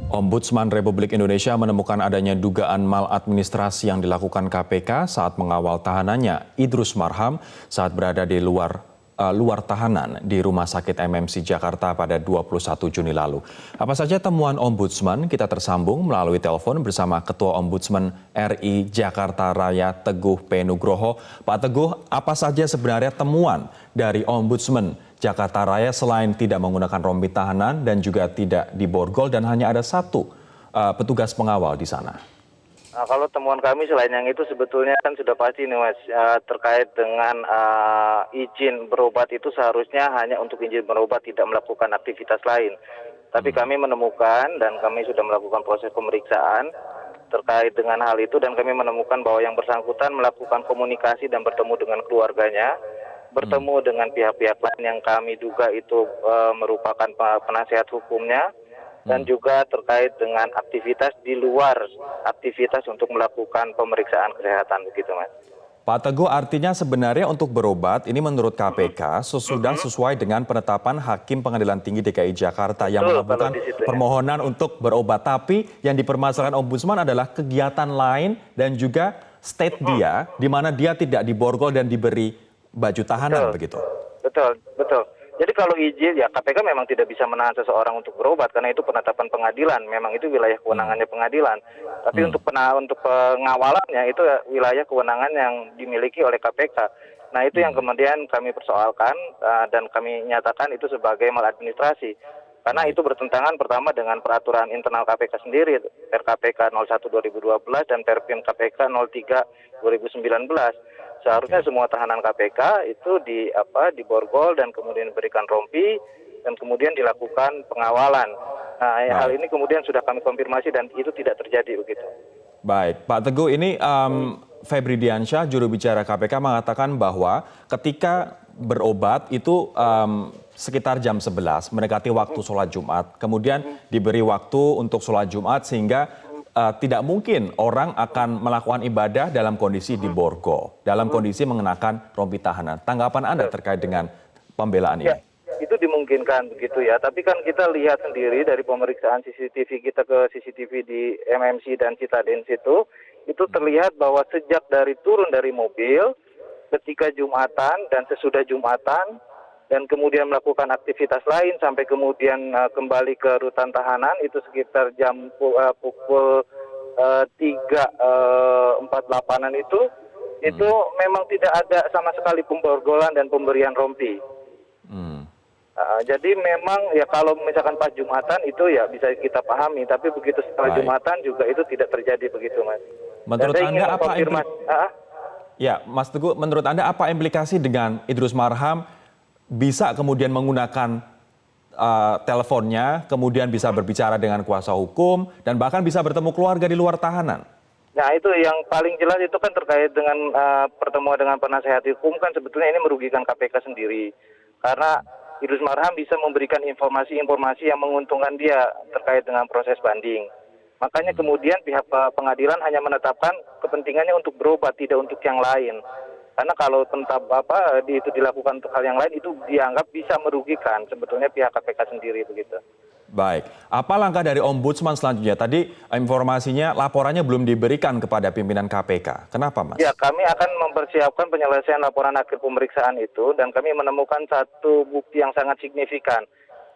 Ombudsman Republik Indonesia menemukan adanya dugaan maladministrasi yang dilakukan KPK saat mengawal tahanannya Idrus Marham saat berada di luar tahanan di Rumah Sakit MMC Jakarta pada 21 Juni lalu. Apa saja temuan Ombudsman? Kita tersambung melalui telepon bersama Ketua Ombudsman RI Jakarta Raya Teguh P. Nugroho. Pak Teguh, apa saja sebenarnya temuan dari Ombudsman Jakarta Raya selain tidak menggunakan rompi tahanan dan juga tidak diborgol dan hanya ada satu petugas pengawal di sana? Nah, kalau temuan kami selain yang itu sebetulnya kan sudah pasti nih Mas, terkait dengan izin berobat itu seharusnya hanya untuk izin berobat, tidak melakukan aktivitas lain. Tapi kami menemukan dan kami sudah melakukan proses pemeriksaan terkait dengan hal itu dan kami menemukan bahwa yang bersangkutan melakukan komunikasi dan bertemu dengan keluarganya, bertemu dengan pihak-pihak lain yang kami duga itu merupakan penasihat hukumnya, dan juga terkait dengan aktivitas di luar aktivitas untuk melakukan pemeriksaan kesehatan begitu Mas. Pak Teguh, artinya sebenarnya untuk berobat ini menurut KPK sudah sesuai dengan penetapan Hakim Pengadilan Tinggi DKI Jakarta yang mengabulkan permohonan untuk berobat. Tapi yang dipermasalahkan Ombudsman adalah kegiatan lain dan juga state dia di mana dia tidak diborgol dan diberi baju tahanan begitu. Betul. Jadi kalau izin ya KPK memang tidak bisa menahan seseorang untuk berobat karena itu penetapan pengadilan, memang itu wilayah kewenangannya pengadilan. Tapi untuk pengawalannya itu wilayah kewenangan yang dimiliki oleh KPK. Nah itu yang kemudian kami persoalkan dan kami nyatakan itu sebagai maladministrasi. Karena itu bertentangan pertama dengan peraturan internal KPK sendiri, RKPK 01/2012 dan Perpim KPK 03/2019. Seharusnya semua tahanan KPK itu diborgol dan kemudian diberikan rompi dan kemudian dilakukan pengawalan. Nah, hal ini kemudian sudah kami konfirmasi dan itu tidak terjadi begitu. Baik, Pak Teguh, ini Febri Diansyah, juru bicara KPK mengatakan bahwa ketika berobat itu sekitar jam 11 mendekati waktu sholat Jumat, kemudian diberi waktu untuk sholat Jumat sehingga tidak mungkin orang akan melakukan ibadah dalam kondisi diborgol, dalam kondisi mengenakan rompi tahanan. Tanggapan Anda terkait dengan pembelaan ini? Ya, itu dimungkinkan begitu ya. Tapi kan kita lihat sendiri dari pemeriksaan CCTV kita ke CCTV di MMC dan Citadens itu terlihat bahwa sejak dari turun dari mobil, ketika Jumatan dan sesudah Jumatan, dan kemudian melakukan aktivitas lain sampai kemudian kembali ke rutan tahanan itu sekitar jam pukul 3.48-an itu memang tidak ada sama sekali pemborgolan dan pemberian rompi. Jadi memang ya kalau misalkan pas Jumatan itu ya bisa kita pahami, tapi begitu setelah Jumatan juga itu tidak terjadi begitu Mas. Menurut Anda apa Mas Teguh, menurut Anda apa implikasi dengan Idrus Marham bisa kemudian menggunakan teleponnya, kemudian bisa berbicara dengan kuasa hukum, dan bahkan bisa bertemu keluarga di luar tahanan? Nah itu yang paling jelas itu kan terkait dengan pertemuan dengan penasehat hukum kan sebetulnya ini merugikan KPK sendiri. Karena Idrus Marham bisa memberikan informasi-informasi yang menguntungkan dia terkait dengan proses banding. Makanya kemudian pihak pengadilan hanya menetapkan kepentingannya untuk berobat, tidak untuk yang lain. Karena kalau itu dilakukan untuk hal yang lain itu dianggap bisa merugikan sebetulnya pihak KPK sendiri begitu. Baik, apa langkah dari Ombudsman selanjutnya? Tadi informasinya laporannya belum diberikan kepada pimpinan KPK. Kenapa Mas? Ya kami akan mempersiapkan penyelesaian laporan akhir pemeriksaan itu dan kami menemukan satu bukti yang sangat signifikan.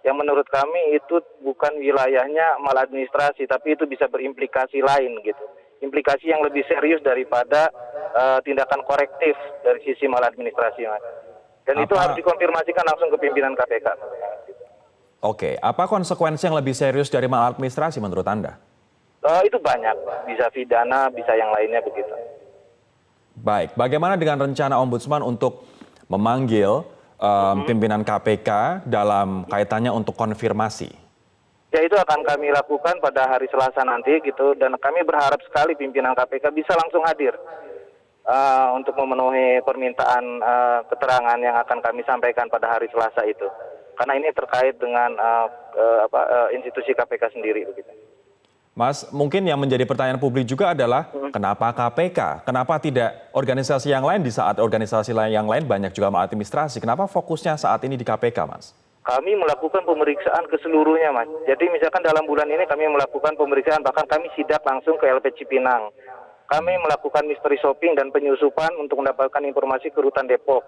Yang menurut kami itu bukan wilayahnya maladministrasi tapi itu bisa berimplikasi lain gitu. Implikasi yang lebih serius daripada tindakan korektif dari sisi maladministrasi Mas. Dan itu harus dikonfirmasikan langsung ke pimpinan KPK. Oke, apa konsekuensi yang lebih serius dari maladministrasi menurut Anda? Itu banyak, bisa pidana, bisa yang lainnya begitu. Baik, bagaimana dengan rencana Ombudsman untuk memanggil pimpinan KPK dalam kaitannya untuk konfirmasi? Ya itu akan kami lakukan pada hari Selasa nanti gitu, dan kami berharap sekali pimpinan KPK bisa langsung hadir untuk memenuhi permintaan keterangan yang akan kami sampaikan pada hari Selasa itu. Karena ini terkait dengan institusi KPK sendiri begitu. Mas, mungkin yang menjadi pertanyaan publik juga adalah kenapa KPK? Kenapa tidak organisasi yang lain di saat organisasi yang lain banyak juga maladministrasi? Kenapa fokusnya saat ini di KPK, Mas? kami melakukan pemeriksaan ke seluruhnya, Mas. Jadi misalkan dalam bulan ini kami melakukan pemeriksaan, bahkan kami sidak langsung ke LP Cipinang. Kami melakukan mystery shopping dan penyusupan untuk mendapatkan informasi ke Rutan Depok.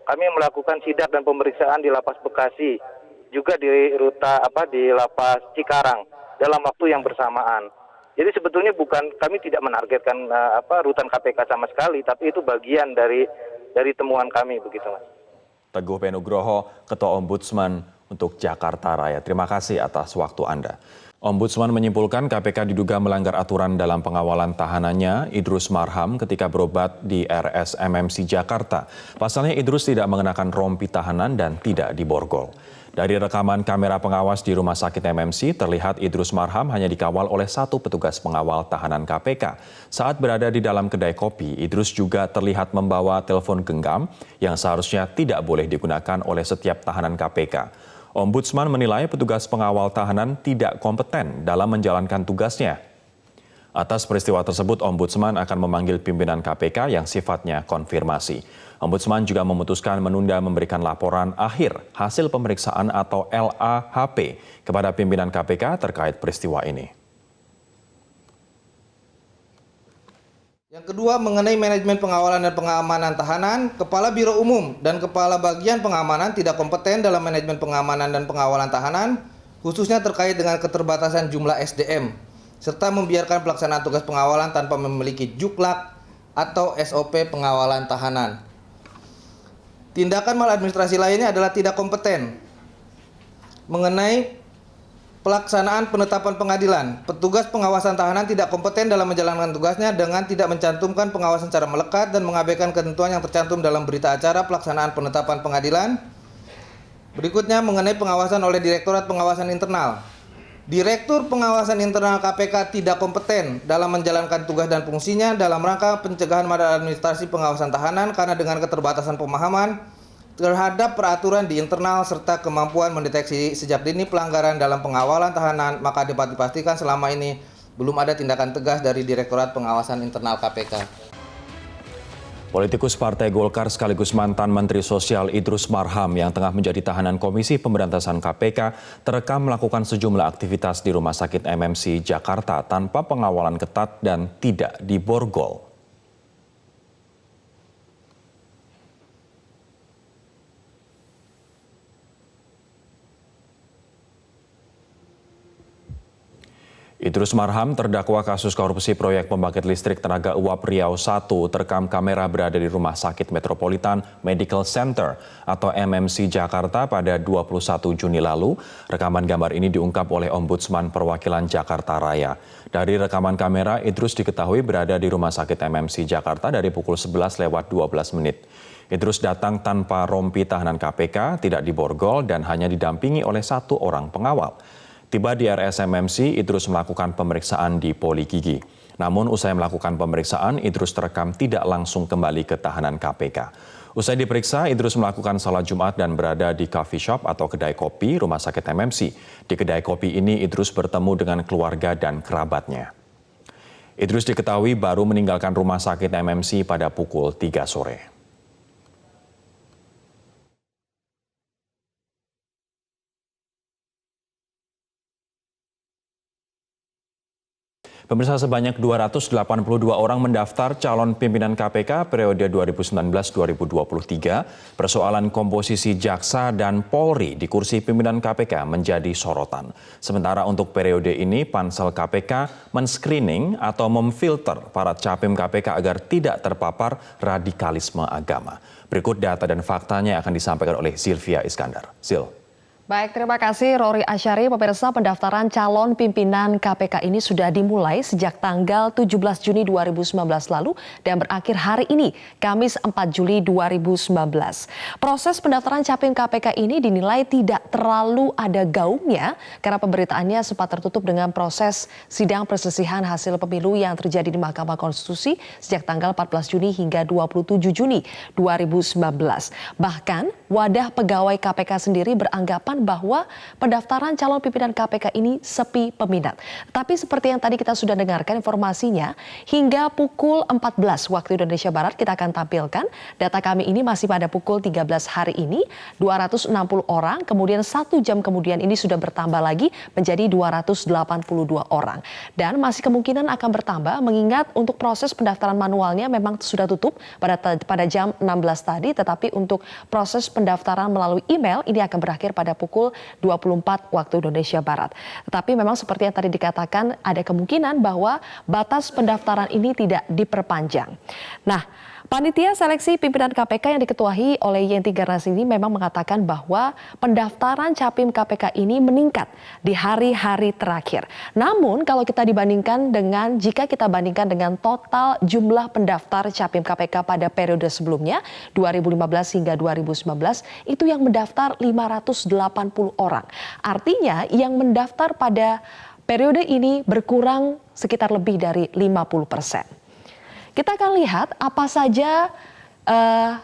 Kami melakukan sidak dan pemeriksaan di Lapas Bekasi, juga di di Lapas Cikarang dalam waktu yang bersamaan. Jadi sebetulnya kami tidak menargetkan rutan KPK sama sekali, tapi itu bagian dari temuan kami begitu, Mas. Teguh P. Nugroho, Ketua Ombudsman untuk Jakarta Raya. Terima kasih atas waktu Anda. Ombudsman menyimpulkan KPK diduga melanggar aturan dalam pengawalan tahanannya Idrus Marham ketika berobat di RSMMC Jakarta. Pasalnya Idrus tidak mengenakan rompi tahanan dan tidak diborgol. Dari rekaman kamera pengawas di Rumah Sakit MMC, terlihat Idrus Marham hanya dikawal oleh satu petugas pengawal tahanan KPK. Saat berada di dalam kedai kopi, Idrus juga terlihat membawa telepon genggam yang seharusnya tidak boleh digunakan oleh setiap tahanan KPK. Ombudsman menilai petugas pengawal tahanan tidak kompeten dalam menjalankan tugasnya. Atas peristiwa tersebut, Ombudsman akan memanggil pimpinan KPK yang sifatnya konfirmasi. Ombudsman juga memutuskan menunda memberikan laporan akhir hasil pemeriksaan atau LAHP kepada pimpinan KPK terkait peristiwa ini. Yang kedua, mengenai manajemen pengawalan dan pengamanan tahanan, Kepala Biro Umum dan Kepala Bagian Pengamanan tidak kompeten dalam manajemen pengamanan dan pengawalan tahanan, khususnya terkait dengan keterbatasan jumlah SDM, serta membiarkan pelaksanaan tugas pengawalan tanpa memiliki juklak atau SOP pengawalan tahanan. Tindakan maladministrasi lainnya adalah tidak kompeten mengenai pelaksanaan penetapan pengadilan. Petugas pengawasan tahanan tidak kompeten dalam menjalankan tugasnya dengan tidak mencantumkan pengawasan secara melekat dan mengabaikan ketentuan yang tercantum dalam berita acara pelaksanaan penetapan pengadilan. Berikutnya mengenai pengawasan oleh Direktorat Pengawasan Internal. Direktur Pengawasan Internal KPK tidak kompeten dalam menjalankan tugas dan fungsinya dalam rangka pencegahan maladministrasi pengawasan tahanan karena dengan keterbatasan pemahaman terhadap peraturan di internal serta kemampuan mendeteksi sejak dini pelanggaran dalam pengawalan tahanan, maka dapat dipastikan selama ini belum ada tindakan tegas dari Direktorat Pengawasan Internal KPK. Politikus Partai Golkar sekaligus mantan Menteri Sosial Idrus Marham yang tengah menjadi tahanan Komisi Pemberantasan KPK terekam melakukan sejumlah aktivitas di Rumah Sakit MMC Jakarta tanpa pengawalan ketat dan tidak diborgol. Idrus Marham terdakwa kasus korupsi proyek pembangkit listrik tenaga uap Riau 1 terekam kamera berada di Rumah Sakit Metropolitan Medical Center atau MMC Jakarta pada 21 Juni lalu. Rekaman gambar ini diungkap oleh Ombudsman Perwakilan Jakarta Raya. Dari rekaman kamera, Idrus diketahui berada di Rumah Sakit MMC Jakarta dari pukul 11 lewat 12 menit. Idrus datang tanpa rompi tahanan KPK, tidak diborgol dan hanya didampingi oleh satu orang pengawal. Tiba di RSMMC, Idrus melakukan pemeriksaan di Poli Gigi. Namun usai melakukan pemeriksaan, Idrus terekam tidak langsung kembali ke tahanan KPK. Usai diperiksa, Idrus melakukan salat Jumat dan berada di coffee shop atau kedai kopi Rumah Sakit MMC. Di kedai kopi ini, Idrus bertemu dengan keluarga dan kerabatnya. Idrus diketahui baru meninggalkan Rumah Sakit MMC pada pukul 3 sore. Pemirsa, sebanyak 282 orang mendaftar calon pimpinan KPK periode 2019-2023. Persoalan komposisi jaksa dan Polri di kursi pimpinan KPK menjadi sorotan. Sementara untuk periode ini, Pansel KPK men-screening atau memfilter para capim KPK agar tidak terpapar radikalisme agama. Berikut data dan faktanya yang akan disampaikan oleh Sylvia Iskandar. Sil. Baik, terima kasih Rory Asyari. Pemirsa, pendaftaran calon pimpinan KPK ini sudah dimulai sejak tanggal 17 Juni 2019 lalu dan berakhir hari ini, Kamis 4 Juli 2019. Proses pendaftaran capim KPK ini dinilai tidak terlalu ada gaungnya karena pemberitaannya sempat tertutup dengan proses sidang perselisihan hasil pemilu yang terjadi di Mahkamah Konstitusi sejak tanggal 14 Juni hingga 27 Juni 2019. Bahkan wadah pegawai KPK sendiri beranggapan bahwa pendaftaran calon pimpinan KPK ini sepi peminat. Tapi seperti yang tadi kita sudah dengarkan informasinya, hingga pukul 14 waktu Indonesia Barat kita akan tampilkan data kami ini masih pada pukul 13 hari ini 260 orang, kemudian 1 jam kemudian ini sudah bertambah lagi menjadi 282 orang. Dan masih kemungkinan akan bertambah mengingat untuk proses pendaftaran manualnya memang sudah tutup pada jam 16 tadi, tetapi untuk proses pendaftaran melalui email ini akan berakhir pada pukul 24 waktu Indonesia Barat. Tetapi memang seperti yang tadi dikatakan ada kemungkinan bahwa batas pendaftaran ini tidak diperpanjang. Nah, Panitia Seleksi Pimpinan KPK yang diketuai oleh Yenti Garnasi ini memang mengatakan bahwa pendaftaran Capim KPK ini meningkat di hari-hari terakhir. Namun kalau kita bandingkan dengan total jumlah pendaftar Capim KPK pada periode sebelumnya 2015 hingga 2019 itu yang mendaftar 580 orang. Artinya yang mendaftar pada periode ini berkurang sekitar lebih dari 50%. Kita akan lihat apa saja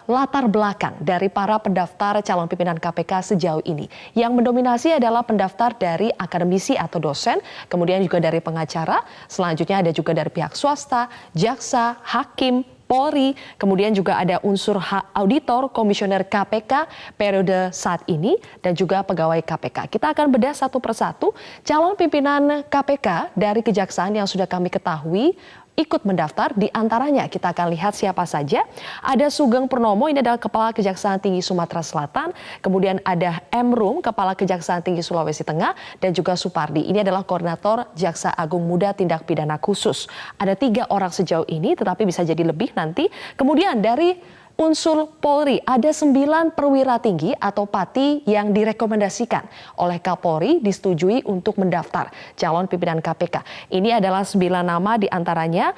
latar belakang dari para pendaftar calon pimpinan KPK sejauh ini. Yang mendominasi adalah pendaftar dari akademisi atau dosen, kemudian juga dari pengacara, selanjutnya ada juga dari pihak swasta, jaksa, hakim, Polri, kemudian juga ada unsur auditor, komisioner KPK periode saat ini, dan juga pegawai KPK. Kita akan bedah satu persatu calon pimpinan KPK dari kejaksaan yang sudah kami ketahui ikut mendaftar. Di antaranya kita akan lihat siapa saja. Ada Sugeng Purnomo, ini adalah Kepala Kejaksaan Tinggi Sumatera Selatan. Kemudian ada M. Rum, Kepala Kejaksaan Tinggi Sulawesi Tengah. Dan juga Supardi, ini adalah Koordinator Jaksa Agung Muda Tindak Pidana Khusus. Ada 3 orang sejauh ini, tetapi bisa jadi lebih nanti. Kemudian dari unsur Polri, ada 9 perwira tinggi atau pati yang direkomendasikan oleh Kapolri disetujui untuk mendaftar calon pimpinan KPK. Ini adalah 9 nama diantaranya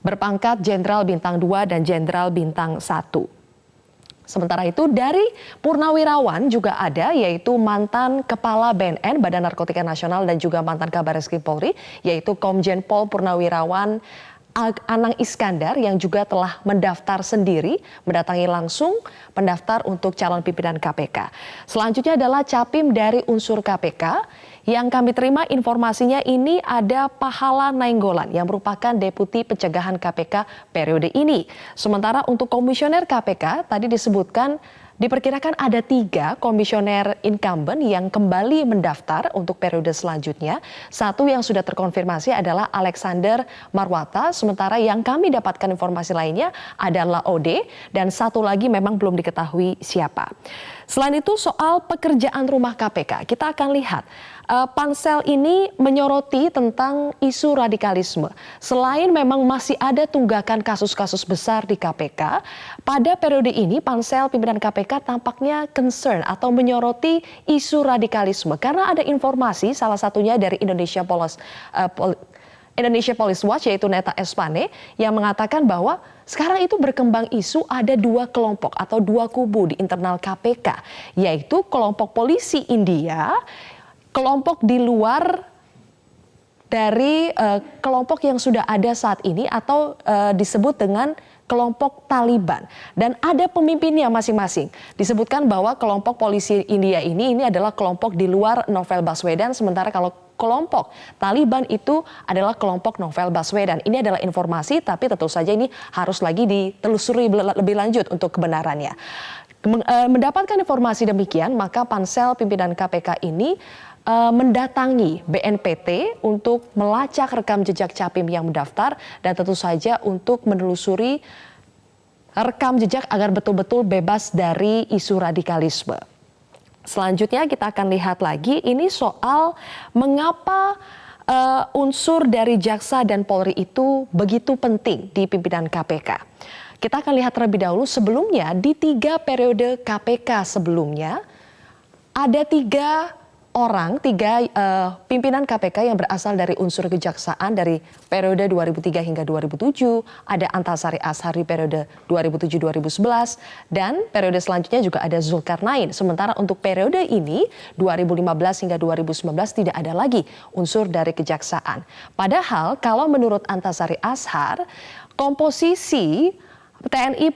berpangkat Jenderal Bintang 2 dan Jenderal Bintang 1. Sementara itu dari purnawirawan juga ada, yaitu mantan Kepala BNN Badan Narkotika Nasional dan juga mantan Kabareskrim Polri, yaitu Komjen Pol Purnawirawan Anang Iskandar yang juga telah mendaftar sendiri, mendatangi langsung pendaftar untuk calon pimpinan KPK. Selanjutnya adalah Capim dari unsur KPK. Yang kami terima informasinya ini ada Pahala Nainggolan yang merupakan Deputi Pencegahan KPK periode ini. Sementara untuk komisioner KPK tadi disebutkan diperkirakan ada 3 komisioner incumbent yang kembali mendaftar untuk periode selanjutnya. 1 yang sudah terkonfirmasi adalah Alexander Marwata, sementara yang kami dapatkan informasi lainnya adalah OD, dan 1 lagi memang belum diketahui siapa. Selain itu soal pekerjaan rumah KPK, kita akan lihat pansel ini menyoroti tentang isu radikalisme. Selain memang masih ada tunggakan kasus-kasus besar di KPK, pada periode ini pansel pimpinan KPK tampaknya concern atau menyoroti isu radikalisme karena ada informasi salah satunya dari Indonesia Police Watch yaitu Neta Espane yang mengatakan bahwa sekarang itu berkembang isu ada 2 kelompok atau 2 kubu di internal KPK, yaitu kelompok polisi India, kelompok di luar dari kelompok yang sudah ada saat ini atau disebut dengan kelompok Taliban, dan ada pemimpinnya masing-masing. Disebutkan bahwa kelompok polisi India ini adalah kelompok di luar Novel Baswedan, sementara kalau kelompok Taliban itu adalah kelompok Novel Baswedan. Ini adalah informasi, tapi tentu saja ini harus lagi ditelusuri lebih lanjut untuk kebenarannya. Mendapatkan informasi demikian, maka pansel pimpinan KPK ini mendatangi BNPT untuk melacak rekam jejak Capim yang mendaftar dan tentu saja untuk menelusuri rekam jejak agar betul-betul bebas dari isu radikalisme. Selanjutnya kita akan lihat lagi ini soal mengapa unsur dari jaksa dan Polri itu begitu penting di pimpinan KPK. Kita akan lihat terlebih dahulu sebelumnya di 3 periode KPK sebelumnya ada 3 pimpinan KPK yang berasal dari unsur kejaksaan dari periode 2003 hingga 2007, ada Antasari Ashar di periode 2007-2011, dan periode selanjutnya juga ada Zulkarnain. Sementara untuk periode ini 2015 hingga 2019 tidak ada lagi unsur dari kejaksaan. Padahal kalau menurut Antasari Ashar, komposisi TNI,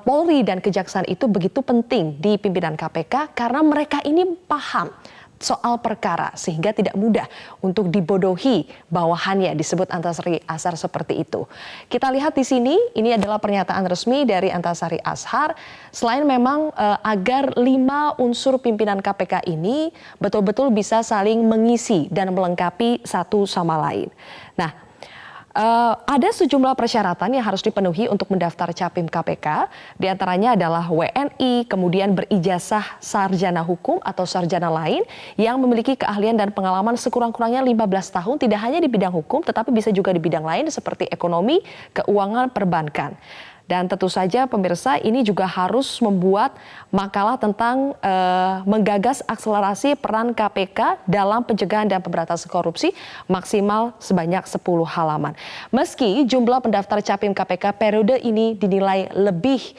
Polri dan Kejaksaan itu begitu penting di pimpinan KPK karena mereka ini paham soal perkara sehingga tidak mudah untuk dibodohi bawahannya, disebut Antasari Ashar seperti itu. Kita lihat di sini, ini adalah pernyataan resmi dari Antasari Ashar. Selain memang agar 5 unsur pimpinan KPK ini betul-betul bisa saling mengisi dan melengkapi satu sama lain. Nah, ada sejumlah persyaratan yang harus dipenuhi untuk mendaftar Capim KPK. Di antaranya adalah WNI, kemudian berijazah sarjana hukum atau sarjana lain yang memiliki keahlian dan pengalaman sekurang-kurangnya 15 tahun, tidak hanya di bidang hukum, tetapi bisa juga di bidang lain seperti ekonomi, keuangan, perbankan. Dan tentu saja pemirsa ini juga harus membuat makalah tentang menggagas akselerasi peran KPK dalam pencegahan dan pemberantasan korupsi maksimal sebanyak 10 halaman. Meski jumlah pendaftar Capim KPK periode ini dinilai lebih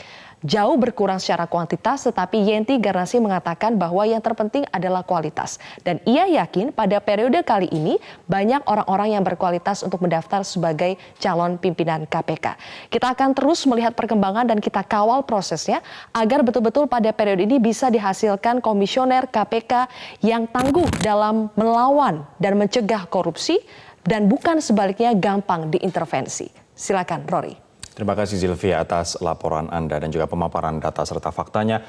jauh berkurang secara kuantitas, tetapi Yenti Garnasi mengatakan bahwa yang terpenting adalah kualitas. Dan ia yakin pada periode kali ini banyak orang-orang yang berkualitas untuk mendaftar sebagai calon pimpinan KPK. Kita akan terus melihat perkembangan dan kita kawal prosesnya agar betul-betul pada periode ini bisa dihasilkan komisioner KPK yang tangguh dalam melawan dan mencegah korupsi dan bukan sebaliknya gampang diintervensi. Silakan Rory. Terima kasih Zilvia atas laporan Anda dan juga pemaparan data serta faktanya.